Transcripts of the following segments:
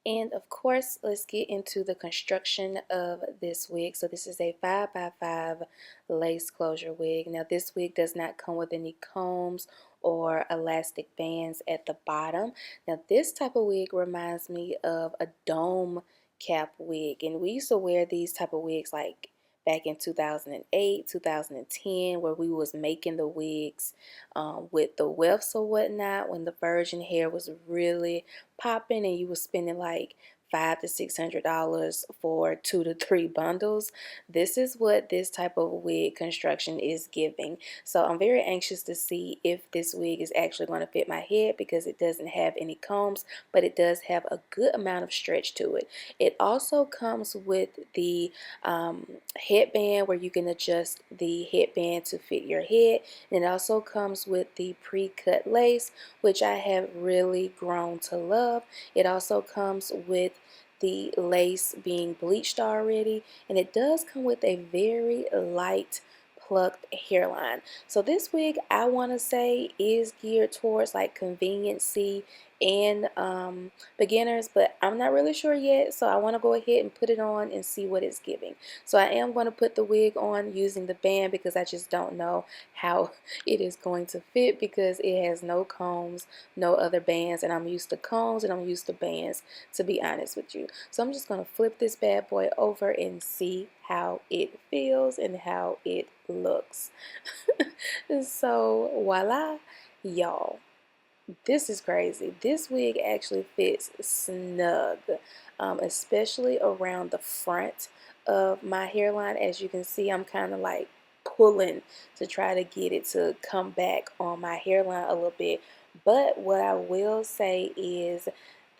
And of course, let's get into the construction of this wig. So this is a 5x5 lace closure wig. Now this wig does not come with any combs or elastic bands at the bottom. Now this type of wig reminds me of a dome cap wig, and we used to wear these type of wigs like back in 2008, 2010, where we was making the wigs with the wefts or whatnot, when the virgin hair was really popping and you was spending like $500 to $600 for 2 to 3 bundles. This is what this type of wig construction is giving. So I'm very anxious to see if this wig is actually going to fit my head, because it doesn't have any combs, but it does have a good amount of stretch to it. It also comes with the headband, where you can adjust the headband to fit your head. And it also comes with the pre-cut lace, which I have really grown to love. It also comes with the lace being bleached already, and it does come with a very light plucked hairline. So this wig, I want to say, is geared towards like conveniency and beginners, but I'm not really sure yet, so I want to go ahead and put it on and see what it's giving. So I am going to put the wig on using the band, because I just don't know how it is going to fit, because it has no combs, no other bands, and I'm used to combs and I'm used to bands, to be honest with you. So I'm just going to flip this bad boy over and see how it feels and how it looks. So voila, y'all. This is crazy. This wig actually fits snug, especially around the front of my hairline. As you can see, I'm kind of like pulling to try to get it to come back on my hairline a little bit. But what I will say is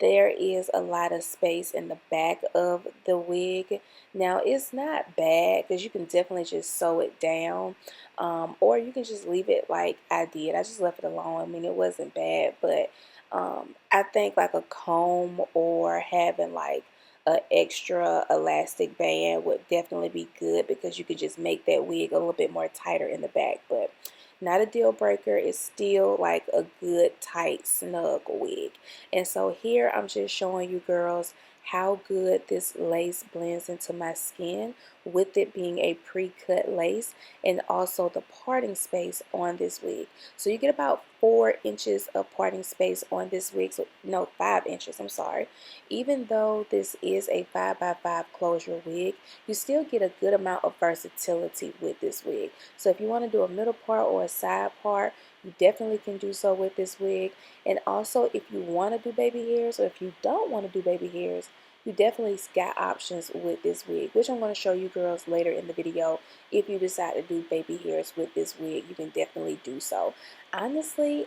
there is a lot of space in the back of the wig. Now, it's not bad, because you can definitely just sew it down, or you can just leave it like I did. I just left it alone. I mean, it wasn't bad, but I think like a comb or having like an extra elastic band would definitely be good, because you could just make that wig a little bit more tighter in the back. But not a deal breaker. It's still like a good tight snug wig. And so here I'm just showing you girls how good this lace blends into my skin, with it being a pre-cut lace, and also the parting space on this wig. So you get about 4 inches of parting space on this wig. So no, 5 inches, I'm sorry. Even though this is a 5x5 closure wig, you still get a good amount of versatility with this wig. So if you want to do a middle part or a side part, you definitely can do so with this wig. And also, if you want to do baby hairs, or if you don't want to do baby hairs, you definitely got options with this wig, which I'm going to show you girls later in the video. If you decide to do baby hairs with this wig, you can definitely do so. Honestly,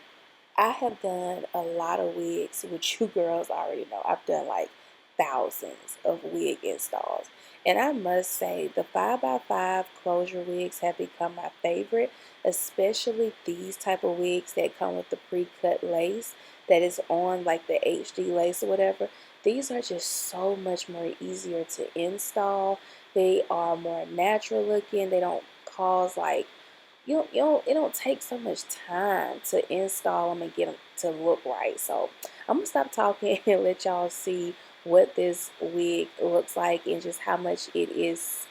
I have done a lot of wigs, which you girls already know. I've done like thousands of wig installs. And I must say, the 5x5 closure wigs have become my favorite, especially these type of wigs that come with the pre-cut lace that is on like the HD lace or whatever. These are just so much more easier to install. They are more natural looking. They don't cause like, it don't take so much time to install them and get them to look right. So I'm gonna stop talking and let y'all see what this wig looks like, and just how much it is,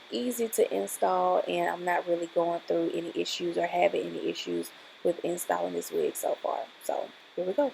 easy to install, and I'm not really going through any issues or having any issues with installing this wig so far. So here we go.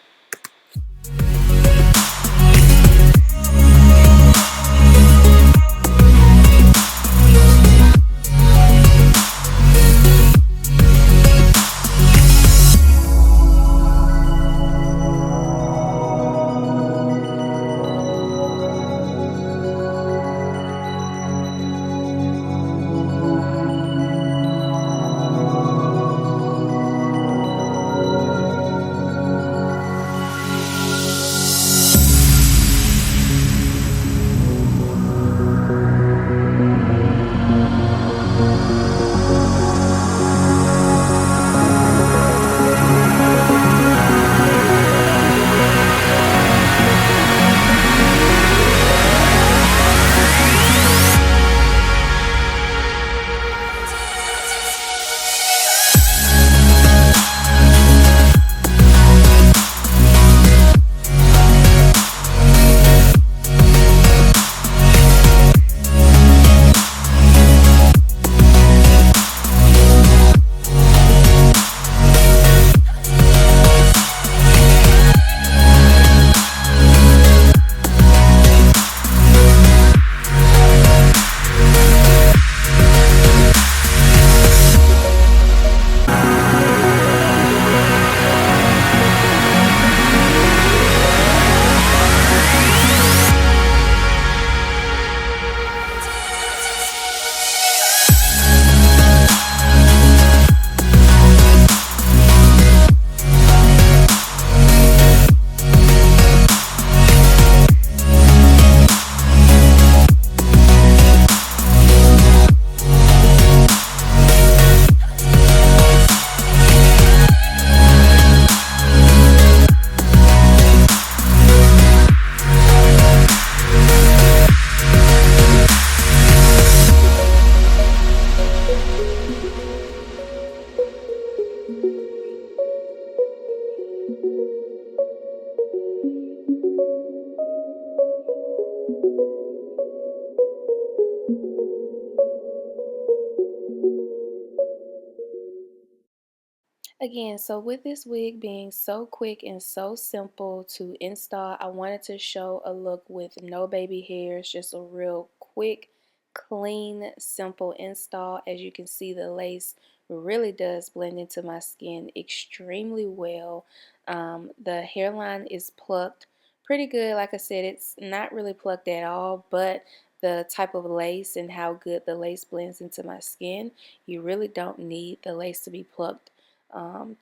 Again, so with this wig being so quick and so simple to install, I wanted to show a look with no baby hairs, just a real quick, clean, simple install. As you can see, the lace really does blend into my skin extremely well. The hairline is plucked pretty good. Like I said, it's not really plucked at all, but the type of lace and how good the lace blends into my skin, you really don't need the lace to be plucked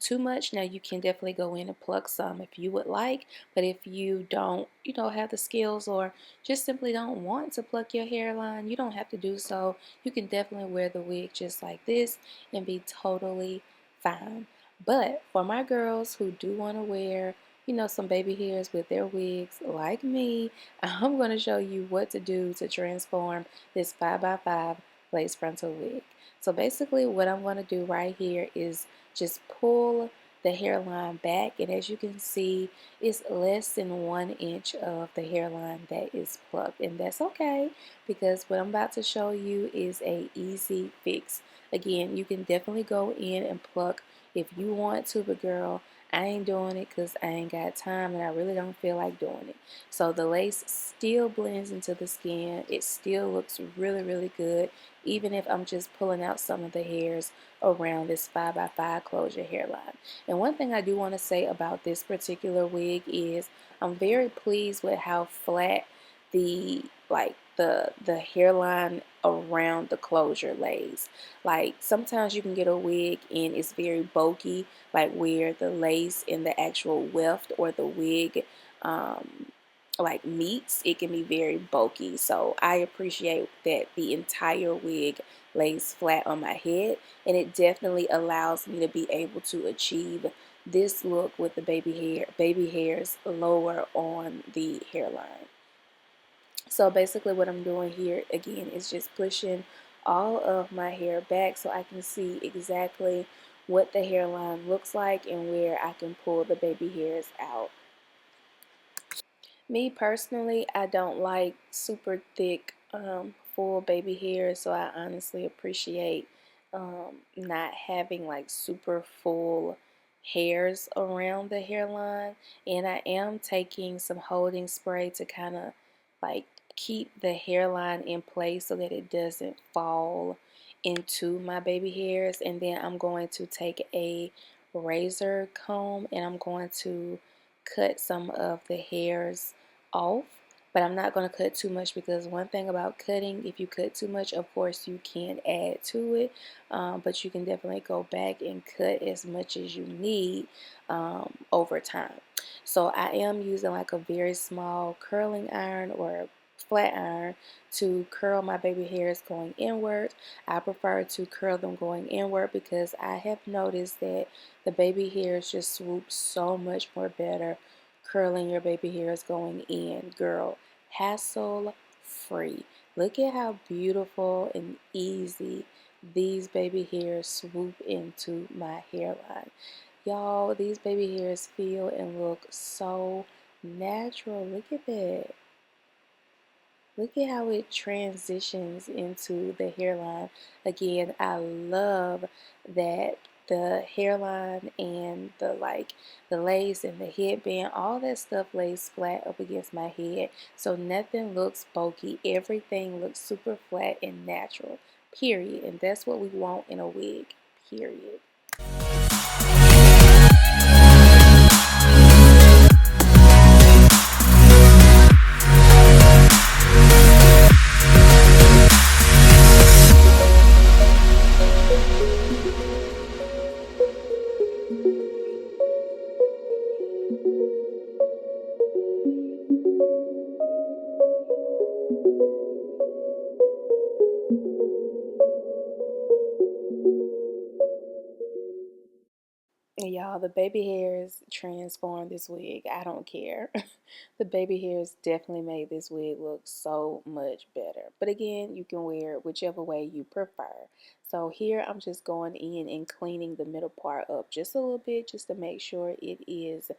too much. Now you can definitely go in and pluck some if you would like, but if you don't, have the skills or just simply don't want to pluck your hairline, you don't have to do so. You can definitely wear the wig just like this and be totally fine. But for my girls who do want to wear, some baby hairs with their wigs like me, I'm going to show you what to do to transform this 5x5 lace frontal wig. So basically what I'm going to do right here is just pull the hairline back, and as you can see, it's less than 1 inch of the hairline that is plucked, and that's okay because what I'm about to show you is a easy fix. Again, you can definitely go in and pluck if you want to, but girl, I ain't doing it because I ain't got time and I really don't feel like doing it. So the lace still blends into the skin. It still looks really, really good, even if I'm just pulling out some of the hairs around this 5x5 closure hairline. And one thing I do want to say about this particular wig is I'm very pleased with how flat the hairline around the closure lays. Like sometimes you can get a wig and it's very bulky, like where the lace and the actual weft or the wig like meets, it can be very bulky. So I appreciate that the entire wig lays flat on my head, and it definitely allows me to be able to achieve this look with the baby hairs lower on the hairline. So basically what I'm doing here again is just pushing all of my hair back so I can see exactly what the hairline looks like and where I can pull the baby hairs out. Me personally, I don't like super thick full baby hair, so I honestly appreciate not having like super full hairs around the hairline. And I am taking some holding spray to kind of like keep the hairline in place so that it doesn't fall into my baby hairs. And then I'm going to take a razor comb and I'm going to cut some of the hairs off, but I'm not going to cut too much because one thing about cutting, if you cut too much, of course you can add to it, but you can definitely go back and cut as much as you need over time. So I am using like a very small curling iron or a flat iron to curl my baby hairs going inward. I prefer to curl them going inward because I have noticed that the baby hairs just swoop so much more better curling your baby hairs going in. Girl, hassle free. Look at how beautiful and easy these baby hairs swoop into my hairline. Y'all, these baby hairs feel and look so natural. Look at that. Look at how it transitions into the hairline. Again, I love that the hairline and the lace and the headband, all that stuff lays flat up against my head. So nothing looks bulky. Everything looks super flat and natural. Period. And that's what we want in a wig. Period. Y'all, the baby hairs transformed this wig. I don't care. The baby hairs definitely made this wig look so much better. But again, you can wear it whichever way you prefer. So here I'm just going in and cleaning the middle part up just a little bit just to make sure it is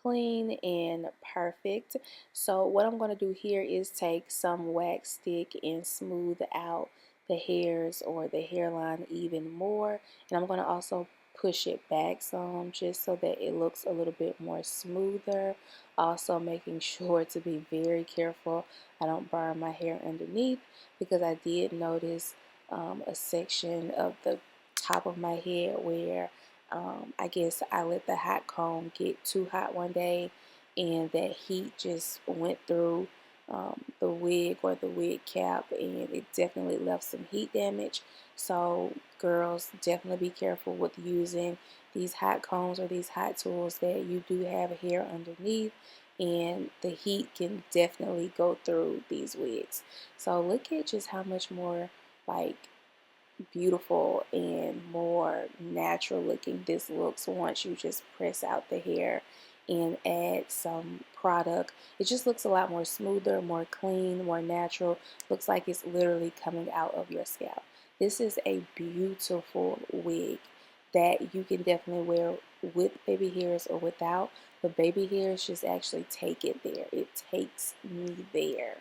clean and perfect. So what I'm going to do here is take some wax stick and smooth out the hairs or the hairline even more. And I'm going to also push it back some just so that it looks a little bit more smoother. Also making sure to be very careful I don't burn my hair underneath, because I did notice a section of the top of my head where I guess I let the hot comb get too hot one day, and that heat just went through the wig or the wig cap, and it definitely left some heat damage. So girls, definitely be careful with using these hot combs or these hot tools that you do have hair underneath, and the heat can definitely go through these wigs. So look at just how much more like beautiful and more natural looking this looks once you just press out the hair and add some product. It just looks a lot more smoother, more clean, more natural. Looks like it's literally coming out of your scalp. This is a beautiful wig that you can definitely wear with baby hairs or without, but baby hairs just actually take it there. It takes me there.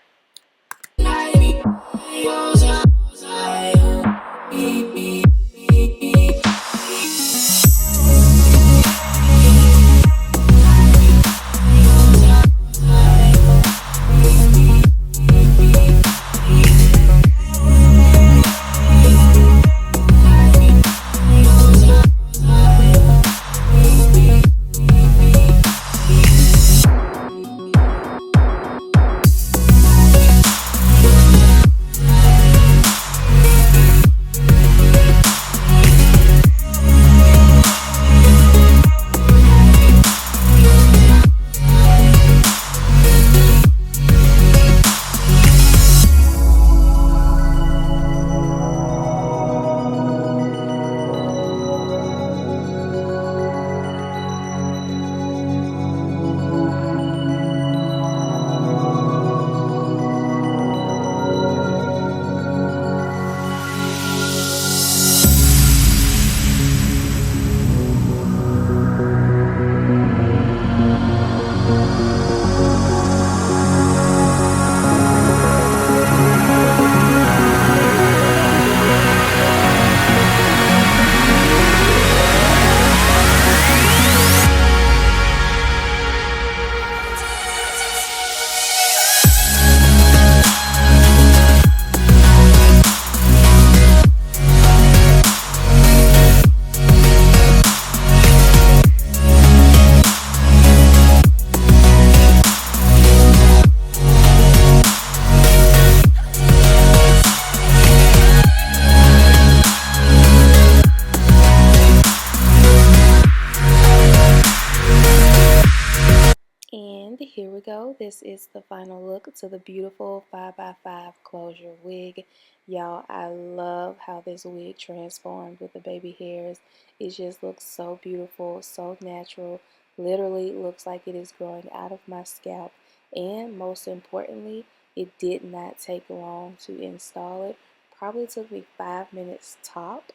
And here we go. This is the final look to the beautiful 5x5 closure wig. Y'all, I love how this wig transformed with the baby hairs. It just looks so beautiful, so natural. Literally looks like it is growing out of my scalp. And most importantly, it did not take long to install it. Probably took me 5 minutes top,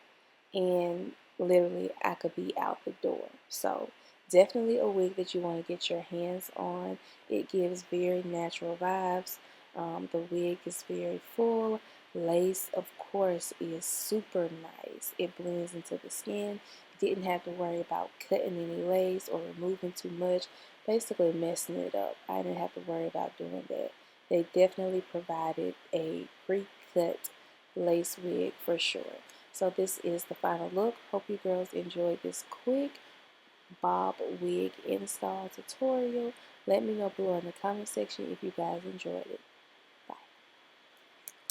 and literally I could be out the door. So definitely a wig that you want to get your hands on. It gives very natural vibes. The wig is very full. Lace, of course, is super nice. It blends into the skin. Didn't have to worry about cutting any lace or removing too much, basically messing it up. I didn't have to worry about doing that. They definitely provided a pre-cut lace wig for sure. So this is the final look. Hope you girls enjoyed this quick bob wig install tutorial. Let me know below in the comment section if you guys enjoyed it.